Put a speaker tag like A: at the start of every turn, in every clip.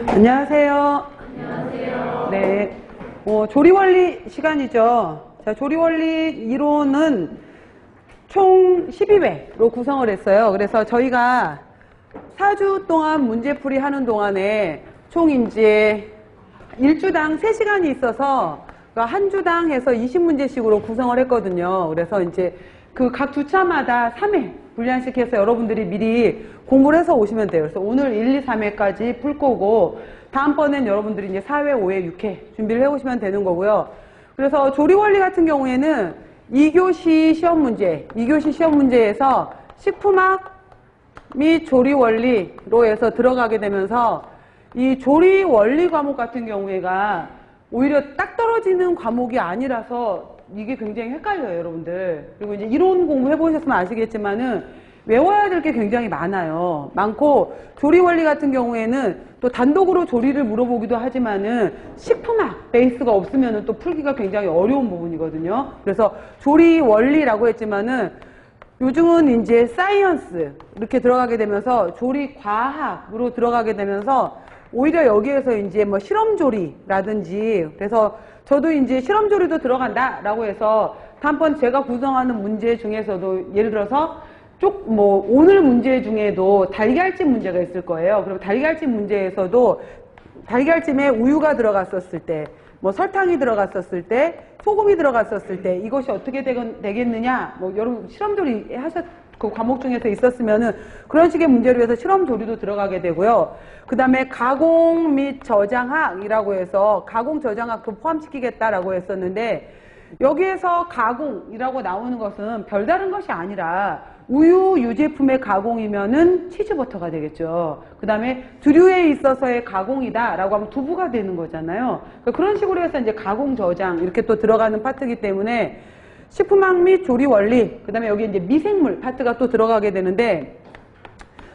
A: 안녕하세요. 안녕하세요. 네. 조리원리 시간이죠. 자, 조리원리 이론은 총 12회로 구성을 했어요. 그래서 저희가 4주 동안 문제풀이 하는 동안에 총 이제 1주당 3시간이 있어서 한 주당 해서 20문제씩으로 구성을 했거든요. 그래서 이제 그 각 주차마다 3회 분량씩 해서 여러분들이 미리 공부를 해서 오시면 돼요. 그래서 오늘 1, 2, 3회까지 풀 거고, 다음번엔 여러분들이 이제 4회, 5회, 6회 준비를 해 오시면 되는 거고요. 그래서 조리원리 같은 경우에는 2교시 시험 문제, 2교시 시험 문제에서 식품학 및 조리원리로 해서 들어가게 되면서 이 조리원리 과목 같은 경우에가 오히려 딱 떨어지는 과목이 아니라서 이게 굉장히 헷갈려요, 여러분들. 그리고 이제 이론 공부해 보셨으면 아시겠지만은 외워야 될 게 굉장히 많아요. 많고, 조리원리 같은 경우에는 또 단독으로 조리를 물어보기도 하지만은 식품학 베이스가 없으면은 또 풀기가 굉장히 어려운 부분이거든요. 그래서 조리원리라고 했지만은 요즘은 이제 사이언스 이렇게 들어가게 되면서 조리과학으로 들어가게 되면서 오히려 여기에서 이제 뭐 실험조리라든지, 그래서 저도 이제 실험조리도 들어간다라고 해서 다음번 제가 구성하는 문제 중에서도 예를 들어서 오늘 문제 중에도 달걀찜 문제가 있을 거예요. 그럼 달걀찜 문제에서도 달걀찜에 우유가 들어갔었을 때, 뭐 설탕이 들어갔었을 때, 소금이 들어갔었을 때 이것이 어떻게 되겠느냐, 뭐 여러분 실험조리 그 과목 중에서 있었으면은 그런 식의 문제로 해서 실험조리도 들어가게 되고요. 그 다음에 가공 및 저장학이라고 해서 가공 저장학도 포함시키겠다라고 했었는데, 여기에서 가공이라고 나오는 것은 별다른 것이 아니라 우유 유제품의 가공이면은 치즈버터가 되겠죠. 그 다음에 두류에 있어서의 가공이다라고 하면 두부가 되는 거잖아요. 그런 식으로 해서 이제 가공 저장 이렇게 또 들어가는 파트이기 때문에 식품학 및 조리 원리, 그 다음에 여기 이제 미생물 파트가 또 들어가게 되는데,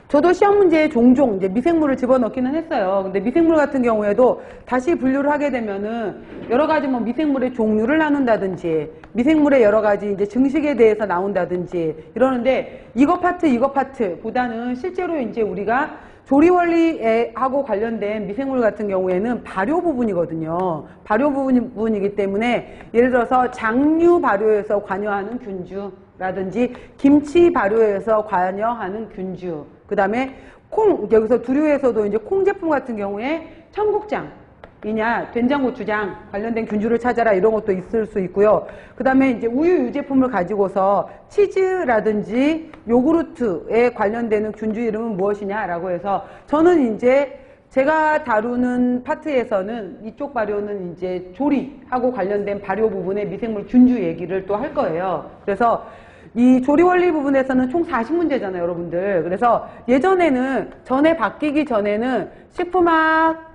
A: 저도 시험 문제에 종종 이제 미생물을 집어넣기는 했어요. 근데 미생물 같은 경우에도 다시 분류를 하게 되면은 여러 가지 뭐 미생물의 종류를 나눈다든지, 미생물의 여러 가지 이제 증식에 대해서 나온다든지 이러는데, 이거 파트보다는 실제로 이제 우리가 조리원리하고 관련된 미생물 같은 경우에는 발효 부분이거든요. 발효 부분이기 때문에 예를 들어서 장류 발효에서 관여하는 균주라든지 김치 발효에서 관여하는 균주, 그 다음에 여기서 두류에서도 이제 콩 제품 같은 경우에 청국장이냐 된장 고추장 관련된 균주를 찾아라 이런 것도 있을 수 있고요. 그 다음에 이제 우유 유제품을 가지고서 치즈라든지 요구르트에 관련되는 균주 이름은 무엇이냐라고 해서, 저는 이제 제가 다루는 파트에서는 이쪽 발효는 이제 조리하고 관련된 발효 부분의 미생물 균주 얘기를 또 할 거예요. 그래서 이 조리원리 부분에서는 총 40문제잖아요, 여러분들. 그래서 예전에는, 전에 바뀌기 전에는 식품학,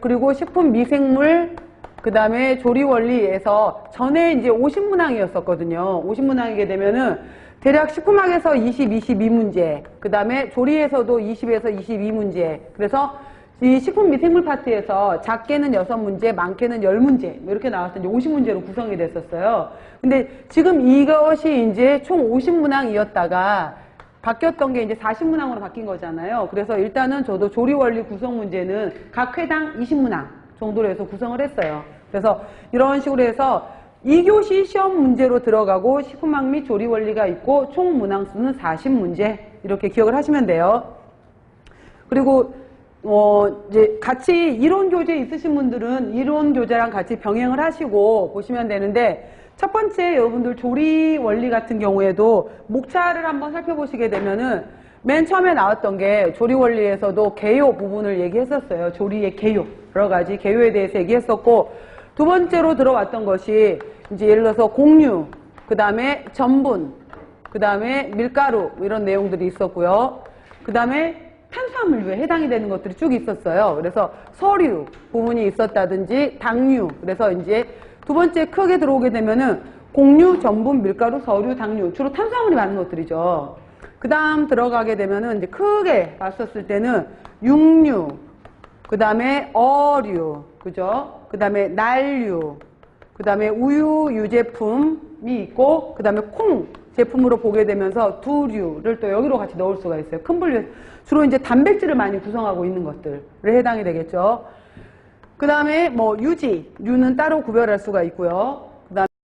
A: 그리고 식품 미생물, 그 다음에 조리원리에서 전에 이제 50문항이었었거든요. 50문항이게 되면은 대략 식품학에서 22문제, 그 다음에 조리에서도 20에서 22문제. 그래서 이 식품 미생물 파트에서 작게는 6문제, 많게는 10문제 이렇게 나와서 이제 50문제로 구성이 됐었어요. 근데 지금 이것이 이제 총 50문항이었다가 바뀌었던 게 이제 40문항으로 바뀐 거잖아요. 그래서 일단은 저도 조리원리 구성 문제는 각 회당 20문항 정도로 해서 구성을 했어요. 그래서 이런 식으로 해서 2교시 시험 문제로 들어가고 식품학 및 조리원리가 있고 총 문항수는 40문제 이렇게 기억을 하시면 돼요. 그리고 이제 같이 이론 교재 있으신 분들은 이론 교재랑 같이 병행을 하시고 보시면 되는데, 첫 번째 여러분들 조리 원리 같은 경우에도 목차를 한번 살펴보시게 되면은 맨 처음에 나왔던 게 조리 원리에서도 개요 부분을 얘기했었어요. 조리의 개요, 여러 가지 개요에 대해서 얘기했었고, 두 번째로 들어왔던 것이 이제 예를 들어서 공유, 그 다음에 전분, 그 다음에 밀가루 이런 내용들이 있었고요. 그 다음에 탄수화물류에 해당이 되는 것들이 쭉 있었어요. 그래서 서류 부분이 있었다든지 당류, 그래서 이제 두 번째 크게 들어오게 되면은 공유, 전분, 밀가루, 서류, 당류, 주로 탄수화물이 많은 것들이죠. 그 다음 들어가게 되면은 이제 크게 봤었을 때는 육류, 그 다음에 어류, 그죠? 그 다음에 난류, 그 다음에 우유 유제품이 있고, 그 다음에 콩, 제품으로 보게 되면서 두류를 또 여기로 같이 넣을 수가 있어요. 큰 분류, 주로 이제 단백질을 많이 구성하고 있는 것들에 해당이 되겠죠. 그 다음에 뭐 유지, 류는 따로 구별할 수가 있고요.